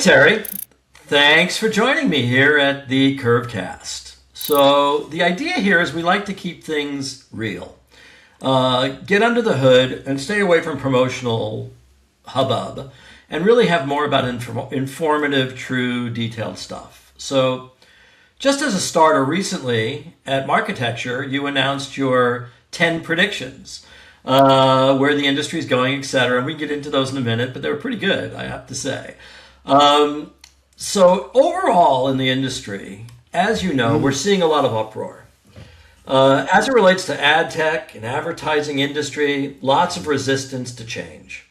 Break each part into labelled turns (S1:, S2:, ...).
S1: Terry. Thanks for joining me here at the KERV Kast. So the idea here is we like to keep things real. Get under the hood and stay away from promotional hubbub and really have more about informative, true, detailed stuff. So just as a starter, recently at Marketecture, you announced your 10 predictions, where the industry is going, etc. And we can get into those in a minute, but they were pretty good, I have to say. So overall in the industry, as you know, we're seeing a lot of uproar. As it relates to ad tech and advertising industry, lots of resistance to change.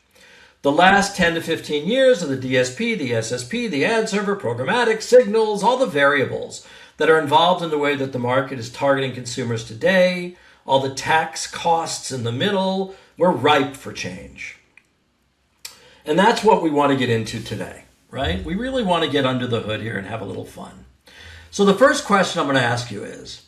S1: The last 10 to 15 years of the DSP, the SSP, the ad server, programmatic, signals, all the variables that are involved in the way that the market is targeting consumers today, all the tax costs in the middle, we're ripe for change. And that's what we want to get into today, right? We really want to get under the hood here and have a little fun. So the first question I'm going to ask you is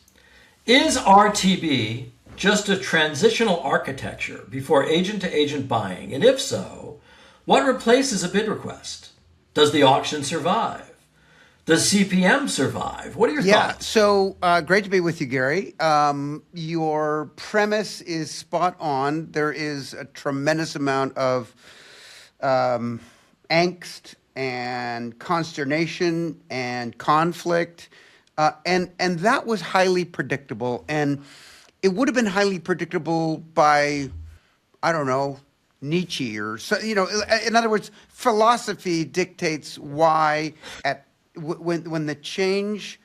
S1: RTB just a transitional architecture before agent-to-agent buying? And if so, what replaces a bid request? Does the auction survive? Does CPM survive? What are your thoughts?
S2: So great to be with you, Gary. Your premise is spot on. There is a tremendous amount of angst and consternation and conflict, and that was highly predictable. And it would have been highly predictable by, I don't know, Nietzsche or so. In other words, philosophy dictates why when the change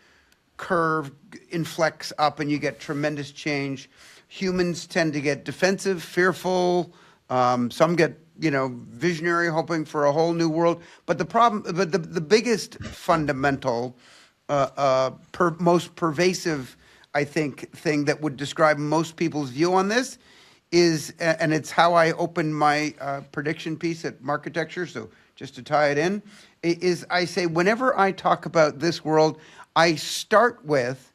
S2: curve inflects up and you get tremendous change, humans tend to get defensive, fearful. Some get, visionary, hoping for a whole new world. But the biggest fundamental, most pervasive, I think, thing that would describe most people's view on this is, and it's how I opened my prediction piece at Marketecture, so just to tie it in, is I say whenever I talk about this world, I start with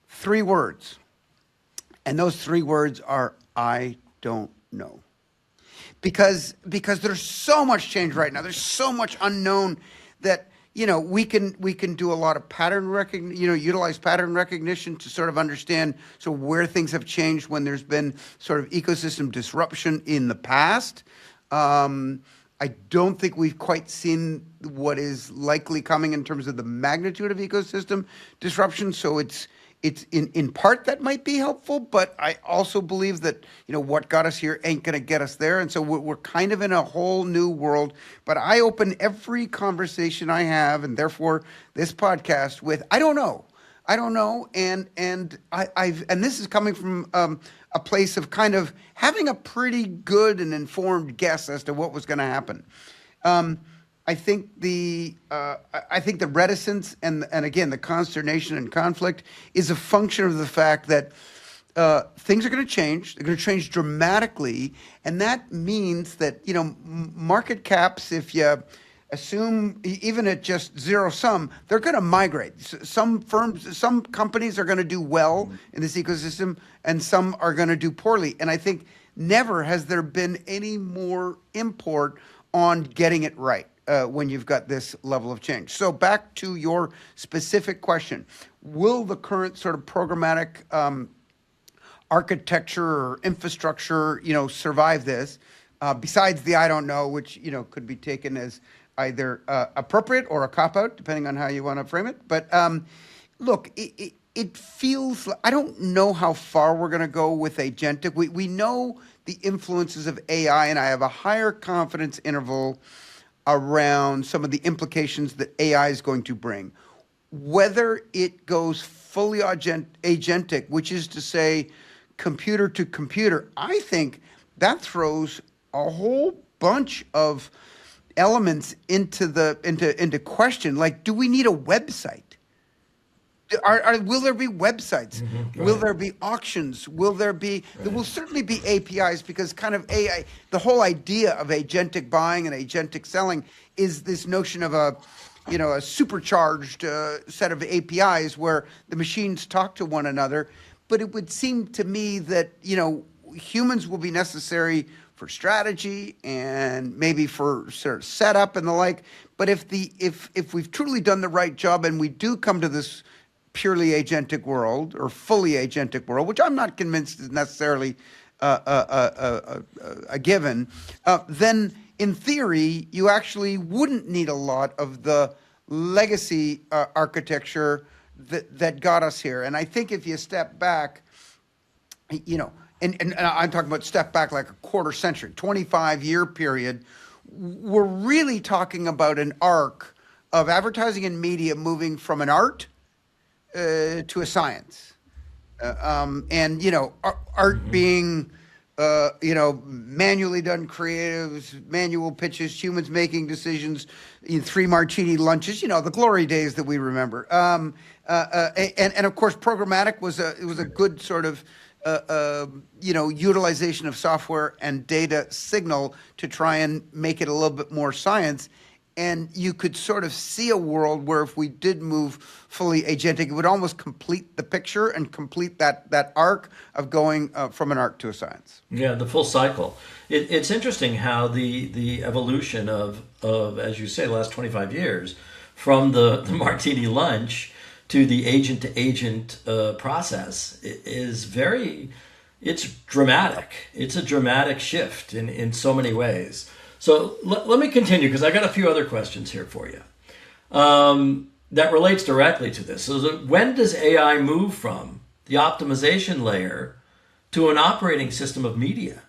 S2: 3 words. And those 3 words are, I don't know. Because there's so much change right now. There's so much unknown that, we can do a lot of pattern recognition, utilize pattern recognition to sort of understand where things have changed when there's been sort of ecosystem disruption in the past. I don't think we've quite seen what is likely coming in terms of the magnitude of ecosystem disruption. So it's in part that might be helpful, but I also believe that, what got us here ain't going to get us there. And so we're kind of in a whole new world. But I open every conversation I have, and therefore this podcast, with, I don't know. I don't know. And this is coming from a place of kind of having a pretty good and informed guess as to what was going to happen. I think the reticence and again the consternation and conflict is a function of the fact that things are going to change. They're going to change dramatically, and that means that market caps, if you assume even at just zero sum, they're going to migrate. Some companies are going to do well in this ecosystem, and some are going to do poorly. And I think never has there been any more import on getting it right. When you've got this level of change. So back to your specific question, will the current sort of programmatic architecture or infrastructure, survive this? Besides the I don't know, which, could be taken as either appropriate or a cop-out, depending on how you want to frame it. But look, it feels like, I don't know how far we're going to go with agentic. We know the influences of AI, and I have a higher confidence interval around some of the implications that AI is going to bring. Whether it goes fully agentic, which is to say computer to computer, I think that throws a whole bunch of elements into question. Like, do we need a website? Will there be websites? Mm-hmm. Will there be auctions? Will there be? Right. There will certainly be APIs, because kind of AI, the whole idea of agentic buying and agentic selling is this notion of a supercharged set of APIs where the machines talk to one another. But it would seem to me that humans will be necessary for strategy and maybe for sort of setup and the like. But if we've truly done the right job and we do come to this purely agentic world or fully agentic world, which I'm not convinced is necessarily a given, then in theory, you actually wouldn't need a lot of the legacy architecture that got us here. And I think if you step back, and I'm talking about step back like a quarter century, 25-year period, we're really talking about an arc of advertising and media moving from an art to a science. Art being, manually done creatives, manual pitches, humans making decisions, 3 martini lunches, the glory days that we remember. And of course, programmatic was a good sort of, utilization of software and data signal to try and make it a little bit more science. And you could sort of see a world where if we did move fully agentic, it would almost complete the picture and complete that arc of going from an art to a science.
S1: Yeah, the full cycle. It's interesting how the evolution of, as you say, the last 25 years, from the martini lunch to the agent-to-agent process it's dramatic. It's a dramatic shift in so many ways. So let me continue, because I got a few other questions here for you that relates directly to this. So when does AI move from the optimization layer to an operating system of media?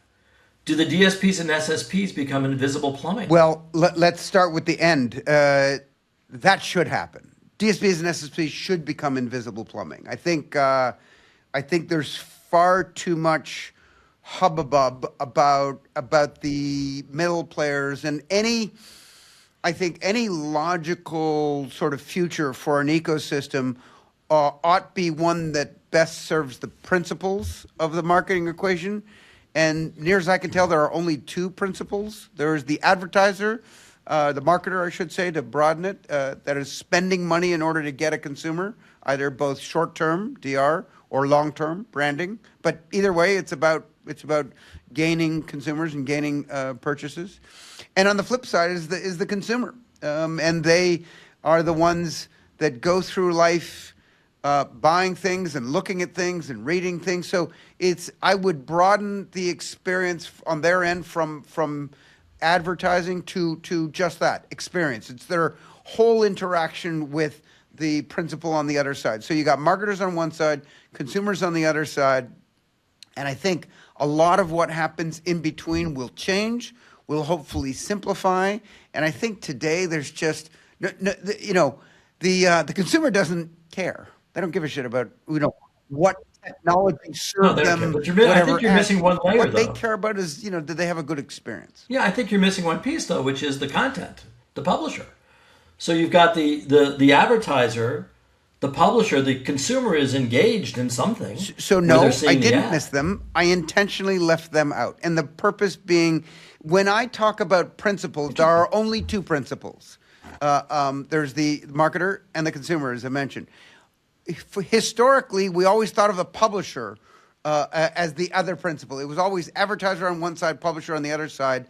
S1: Do the DSPs and SSPs become invisible plumbing?
S2: Well, let's start with the end. That should happen. DSPs and SSPs should become invisible plumbing. I think there's far too much hubbub about the middle players, and any logical sort of future for an ecosystem ought be one that best serves the principles of the marketing equation. And near as I can tell, there are only 2 principles. There is the advertiser, the marketer, I should say, to broaden it, that is spending money in order to get a consumer, either both short-term, DR, or long-term, branding. But either way, it's about gaining consumers and gaining purchases. And on the flip side is the consumer. And they are the ones that go through life buying things and looking at things and reading things. So I would broaden the experience on their end from advertising to just that experience. It's their whole interaction with the principal on the other side. So you got marketers on one side, consumers on the other side. And I think a lot of what happens in between will change, will hopefully simplify. And I think today there's just, the consumer doesn't care. They don't give a shit about, what technology serves them.
S1: But I think you're missing one layer,
S2: what
S1: though.
S2: they care about is, did they have a good experience?
S1: Yeah, I think you're missing one piece, though, which is the content, the publisher. So you've got the advertiser, the publisher, the consumer is engaged in something.
S2: So no, I didn't miss them. I intentionally left them out. And the purpose being, when I talk about principles, there are only 2 principles. There's the marketer and the consumer, as I mentioned. Historically, we always thought of the publisher as the other principle. It was always advertiser on one side, publisher on the other side.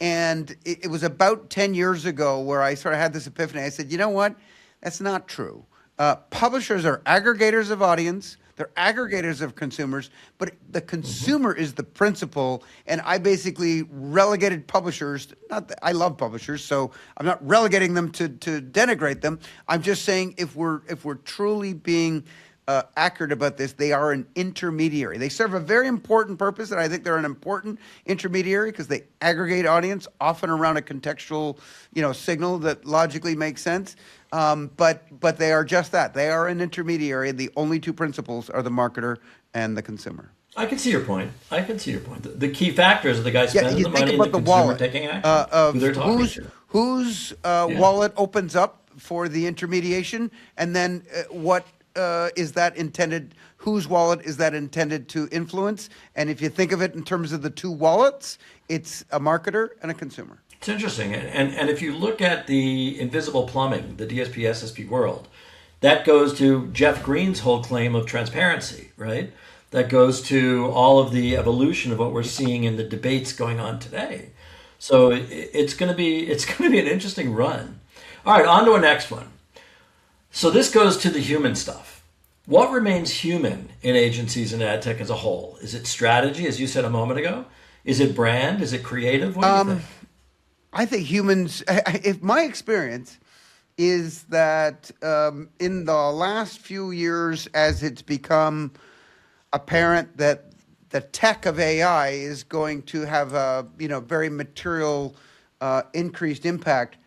S2: And it was about 10 years ago where I sort of had this epiphany. I said, you know what? That's not true. Publishers are aggregators of audience. They're aggregators of consumers, but the consumer is the principal. And I basically relegated publishers. Not that I love publishers, so I'm not relegating them to denigrate them. I'm just saying if we're truly being accurate about this, they are an intermediary. They serve a very important purpose, and I think they're an important intermediary because they aggregate audience, often around a contextual, signal that logically makes sense. But they are just that. They are an intermediary. The only 2 principles are the marketer and the consumer.
S1: I can see your point. The key factors are the guy spending the money and the consumer
S2: wallet,
S1: taking action. Who they're talking to.
S2: Whose wallet opens up for the intermediation, and then what is that intended? Whose wallet is that intended to influence? And if you think of it in terms of the 2 wallets, it's a marketer and a consumer.
S1: It's interesting. And if you look at the invisible plumbing, the DSP, SSP world, that goes to Jeff Green's whole claim of transparency, right? that goes to all of the evolution of what we're seeing in the debates going on today. So it's going to be an interesting run. All right, on to our next one. So this goes to the human stuff. What remains human in agencies and ad tech as a whole? Is it strategy, as you said a moment ago? Is it brand? Is it creative? What do you think?
S2: I think humans, if my experience is that in the last few years, as it's become apparent that the tech of AI is going to have a very material increased impact,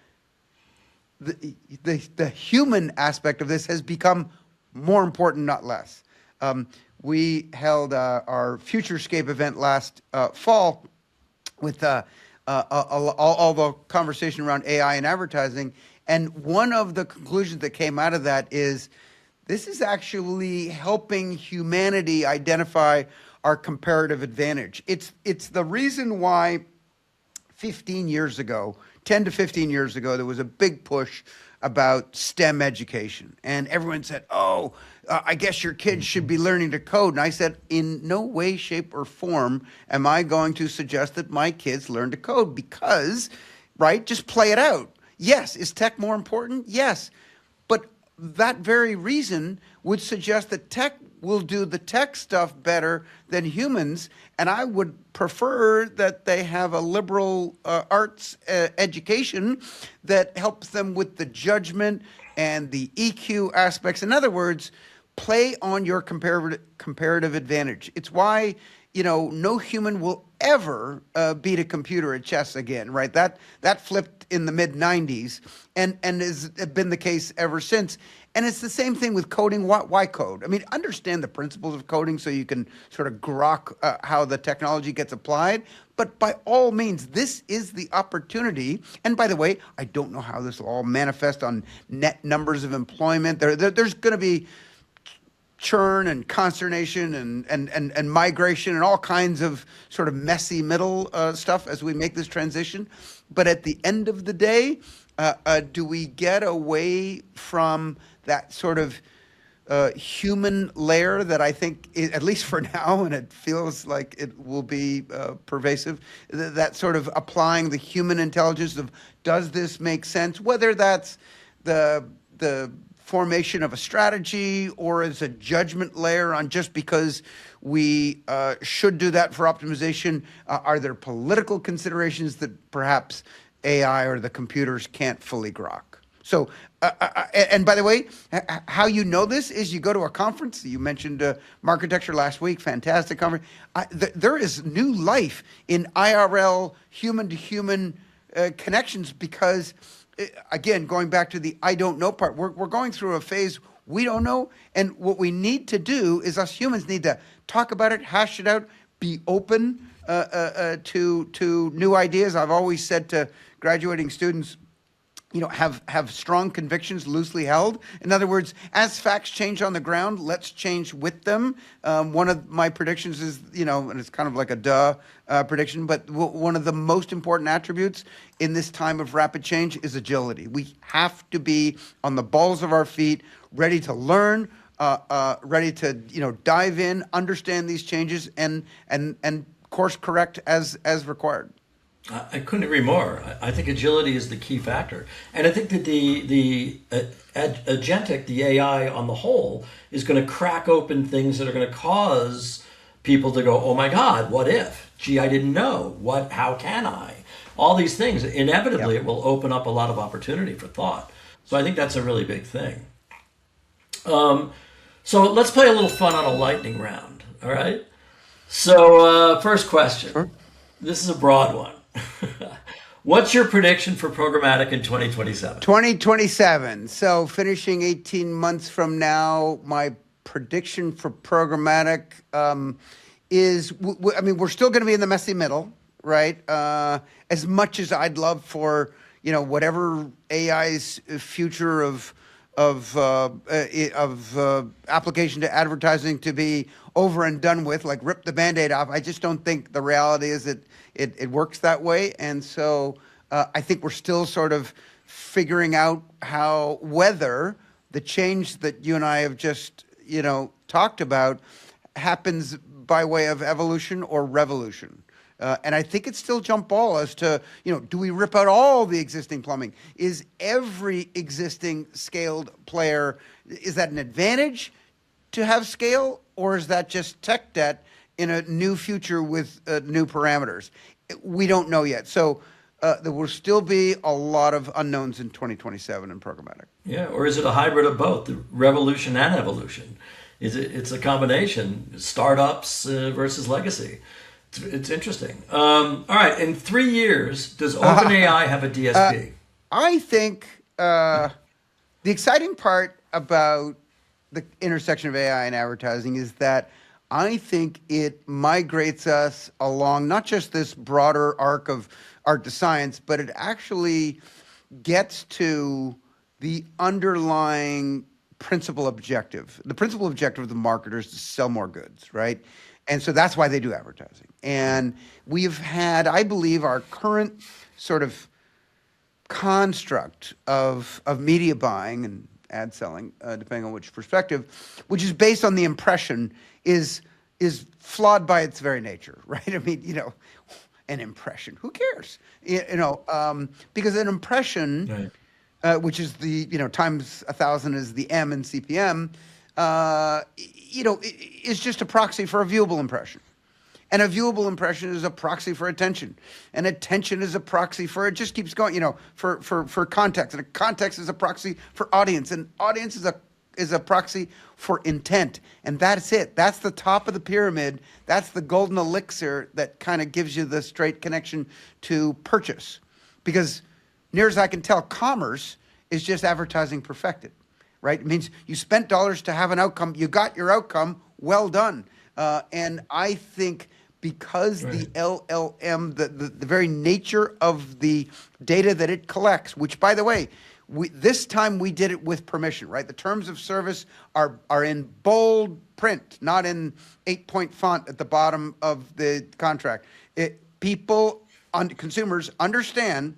S2: the human aspect of this has become more important, not less. We held our Futurescape event last fall with all the conversation around AI and advertising. And one of the conclusions that came out of that is this is actually helping humanity identify our comparative advantage. It's the reason why 15 years ago, 10 to 15 years ago, there was a big push about STEM education. And everyone said, I guess your kids should be learning to code. And I said, in no way, shape, or form am I going to suggest that my kids learn to code because, right, just play it out. Yes, is tech more important? Yes. But that very reason would suggest that tech will do the tech stuff better than humans, and I would prefer that they have a liberal arts education that helps them with the judgment and the EQ aspects. In other words, play on your comparative advantage. It's why no human will ever beat a computer at chess again, right? That flipped in the mid-90s and has been the case ever since. And it's the same thing with coding. Why code? I mean, understand the principles of coding so you can sort of grok how the technology gets applied. But by all means, this is the opportunity. And by the way, I don't know how this will all manifest on net numbers of employment. There's going to be churn and consternation and migration and all kinds of sort of messy middle stuff as we make this transition. But at the end of the day, do we get away from that sort of human layer that I think, at least for now, and it feels like it will be pervasive, that sort of applying the human intelligence of, does this make sense? Whether that's the formation of a strategy or as a judgment layer on just because we should do that for optimization. Are there political considerations that perhaps AI or the computers can't fully grok? So, and by the way, how you know this is you go to a conference. You mentioned Marketecture last week, fantastic conference. There is new life in IRL human-to-human connections because, again, going back to the I don't know part, we're going through a phase we don't know. And what we need to do is us humans need to talk about it, hash it out, be open to new ideas. I've always said to graduating students, have strong convictions loosely held. In other words, as facts change on the ground, let's change with them. One of my predictions is, and it's kind of like a prediction, but one of the most important attributes in this time of rapid change is agility. We have to be on the balls of our feet, ready to learn, ready to, dive in, understand these changes, and course correct as required.
S1: I couldn't agree more. I think agility is the key factor. And I think that the agentic, the AI on the whole, is going to crack open things that are going to cause people to go, oh my God, what if? Gee, I didn't know. How can I? All these things. Inevitably, It will open up a lot of opportunity for thought. So I think that's a really big thing. So let's play a little fun on a lightning round. All right? So first question.
S2: Sure.
S1: This is a broad one. What's your prediction for programmatic in 2027?
S2: 2027. So finishing 18 months from now, my prediction for programmatic is, we're still going to be in the messy middle, right? As much as I'd love for, whatever AI's future of application to advertising to be over and done with, like rip the Band-Aid off. I just don't think the reality is that it works that way. And so I think we're still sort of figuring out whether the change that you and I have just, talked about happens by way of evolution or revolution. And I think it's still jump ball as to, do we rip out all the existing plumbing? Is every existing scaled player, is that an advantage to have scale, or is that just tech debt in a new future with new parameters? We don't know yet. So there will still be a lot of unknowns in 2027 in programmatic.
S1: Yeah, or is it a hybrid of both, the revolution and evolution? It's a combination, startups versus legacy. It's interesting. All right, in 3 years, does OpenAI have a DSP?
S2: I think the exciting part about the intersection of AI and advertising is that I think it migrates us along not just this broader arc of art to science, but it actually gets to the underlying principal objective. The principal objective of the marketers is to sell more goods, right? And so that's why they do advertising. And we've had, I believe, our current sort of construct of media buying and ad selling, depending on which perspective, which is based on the impression, is flawed by its very nature, right? I mean, an impression, who cares? Because an impression, right, which is the, times 1,000 is the M in CPM, is just a proxy for a viewable impression. And a viewable impression is a proxy for attention. And attention is a proxy for, it just keeps going, for context. And a context is a proxy for audience. And audience is a proxy for intent. And that's it. That's the top of the pyramid. That's the golden elixir that kind of gives you the straight connection to purchase. Because near as I can tell, commerce is just advertising perfected. Right? It means you spent dollars to have an outcome. You got your outcome. Well done. And I think because right, the LLM, the very nature of the data that it collects, which, by the way, this time we did it with permission, right? The terms of service are in bold print, not in 8-point font at the bottom of the contract. Consumers understand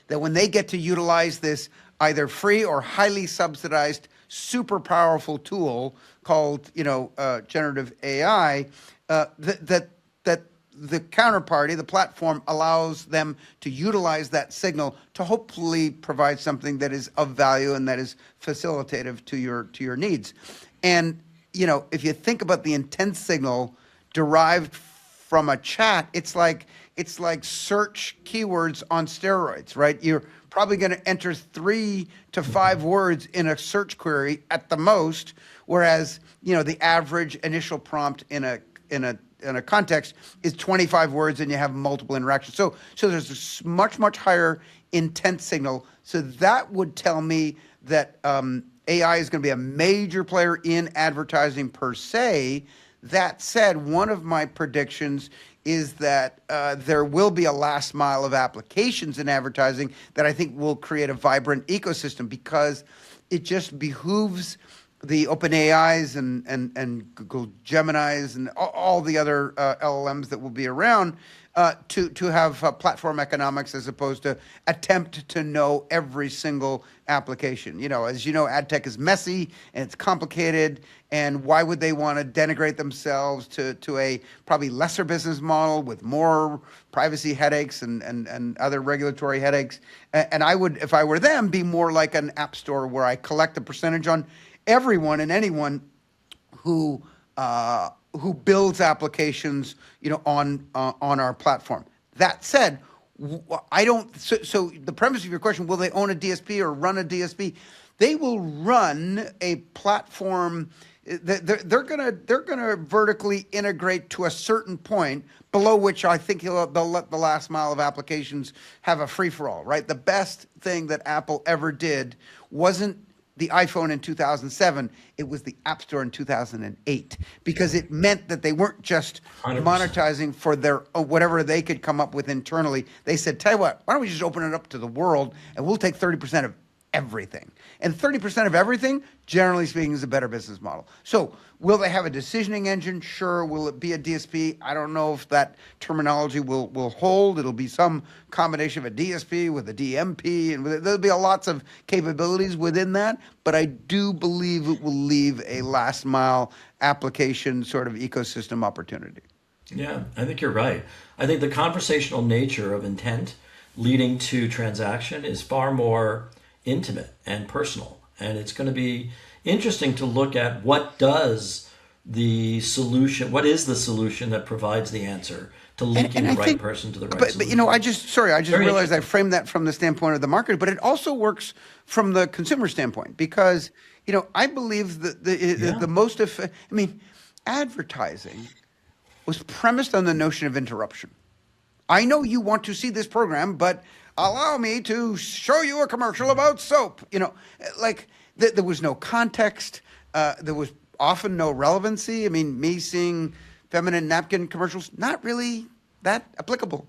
S2: that when they get to utilize this either free or highly subsidized, super powerful tool called, generative AI, that the counterparty, the platform, allows them to utilize that signal to hopefully provide something that is of value and that is facilitative to your needs. And if you think about the intent signal derived from a chat, it's like search keywords on steroids, right? You're probably going to enter 3 to 5 words in a search query at the most, whereas the average initial prompt in a context is 25 words, and you have multiple interactions. So there's a much higher intent signal. So that would tell me that AI is going to be a major player in advertising per se. That said, one of my predictions is that there will be a last mile of applications in advertising that I think will create a vibrant ecosystem, because it just behooves the OpenAIs and Google Geminis and all the other LLMs that will be around to have platform economics, as opposed to attempt to know every single application. As you know, ad tech is messy and it's complicated, and why would they want to denigrate themselves to a probably lesser business model with more privacy headaches and other regulatory headaches? And I would, if I were them, be more like an app store where I collect a percentage on everyone and anyone who builds applications, on our platform. That said, I don't. So the premise of your question: will they own a DSP or run a DSP? They will run a platform. They're gonna vertically integrate to a certain point, below which I think they'll let the last mile of applications have a free for all. Right. The best thing that Apple ever did wasn't the iPhone in 2007, it was the App Store in 2008, because it meant that they weren't just 100% monetizing for their whatever they could come up with internally. They said, tell you what, why don't we just open it up to the world, and we'll take 30% of everything. And 30% of everything, generally speaking, is a better business model. So will they have a decisioning engine? Sure. Will it be a DSP? I don't know if that terminology will hold. It'll be some combination of a DSP with a DMP, and there'll be lots of capabilities within that. But I do believe it will leave a last mile application sort of ecosystem opportunity.
S1: Yeah, I think you're right. I think the conversational nature of intent leading to transaction is far more intimate and personal. And it's going to be interesting to look at what is the solution that provides the answer to linking the right person to the right solution.
S2: But I just realized I framed that from the standpoint of the market, but it also works from the consumer standpoint because, I believe that the most, advertising was premised on the notion of interruption. I know you want to see this program, but allow me to show you a commercial about soap. There was no context. There was often no relevancy. Me seeing feminine napkin commercials, not really that applicable.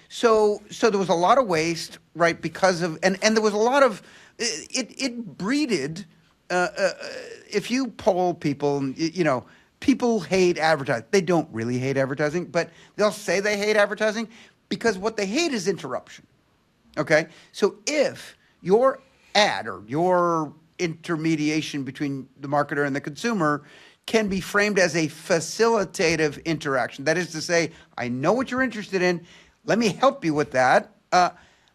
S2: So there was a lot of waste, right? Because of, and there was a lot of, it breeded, if you poll people, people hate advertising. They don't really hate advertising, but they'll say they hate advertising because what they hate is interruption. Okay? So if your ad or your intermediation between the marketer and the consumer can be framed as a facilitative interaction, that is to say, I know what you're interested in, let me help you with that,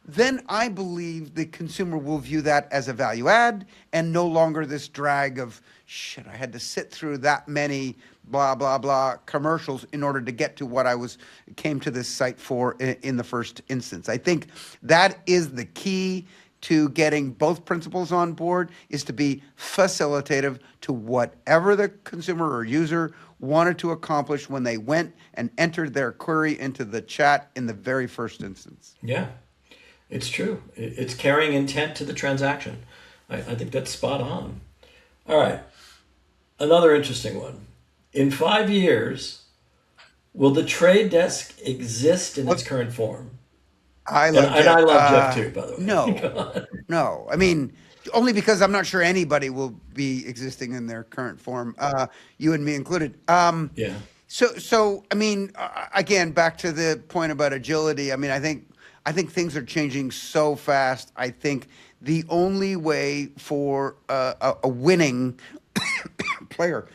S2: then I believe the consumer will view that as a value add and no longer this drag of, shit, I had to sit through that many blah, blah, blah commercials in order to get to what came to this site for in the first instance. I think that is the key to getting both principles on board, is to be facilitative to whatever the consumer or user wanted to accomplish when they went and entered their query into the chat in the very first instance.
S1: Yeah. It's true. It's carrying intent to the transaction. I think that's spot on. All right. Another interesting one. In 5 years, will the trade desk exist in its current form?
S2: I love Jeff.
S1: And I love Jeff too, by the way.
S2: No. Only because I'm not sure anybody will be existing in their current form, you and me included.
S1: Yeah.
S2: So again, back to the point about agility. I think things are changing so fast. I think the only way for a winning player,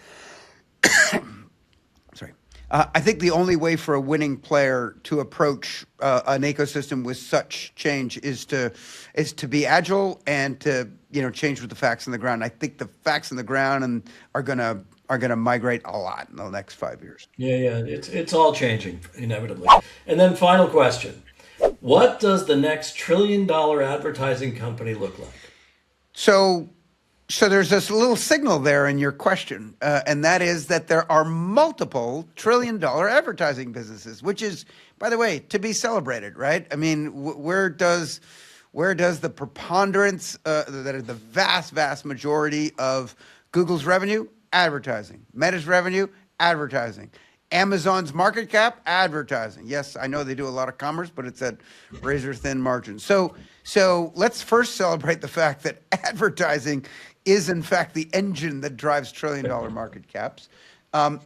S2: I think the only way for a winning player to approach an ecosystem with such change is to be agile and to change with the facts on the ground. I think the facts on the ground are gonna migrate a lot in the next 5 years.
S1: Yeah, it's all changing inevitably. And then final question. What does the next $1 trillion advertising company look like?
S2: So there's this little signal there in your question, and that is that there are multiple $1 trillion advertising businesses, which is, by the way, to be celebrated, right? Where does the preponderance, that is the vast majority of Google's revenue? Advertising. Meta's revenue? Advertising. Amazon's market cap, advertising. Yes, I know they do a lot of commerce, but it's at razor thin margins. So let's first celebrate the fact that advertising is in fact the engine that drives $1 trillion market caps.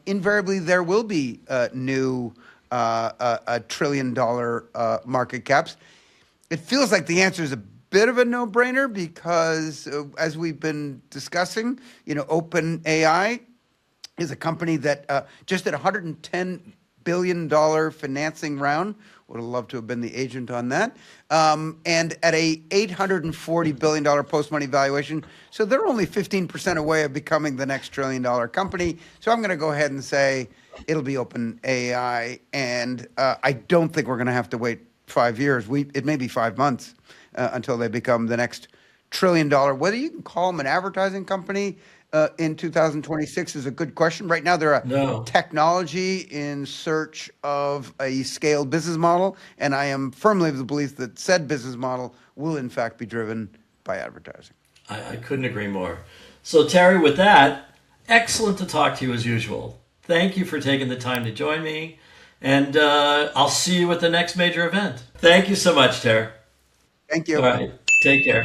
S2: Invariably, there will be new $1 trillion market caps. It feels like the answer is a bit of a no-brainer because, as we've been discussing, OpenAI is a company that just at $110 billion financing round, would have loved to have been the agent on that, and at a $840 billion post-money valuation. So they're only 15% away of becoming the next $1 trillion company. So I'm going to go ahead and say it'll be OpenAI, and I don't think we're going to have to wait 5 years. It may be 5 months until they become the next $1 trillion. Whether you can call them an advertising company in 2026 is a good question. Right now, they're a technology in search of a scaled business model, and I am firmly of the belief that said business model will, in fact, be driven by advertising.
S1: I couldn't agree more. So, Terry, with that, excellent to talk to you as usual. Thank you for taking the time to join me, and I'll see you at the next major event. Thank you so much, Terry.
S2: Thank you.
S1: All right. Take care.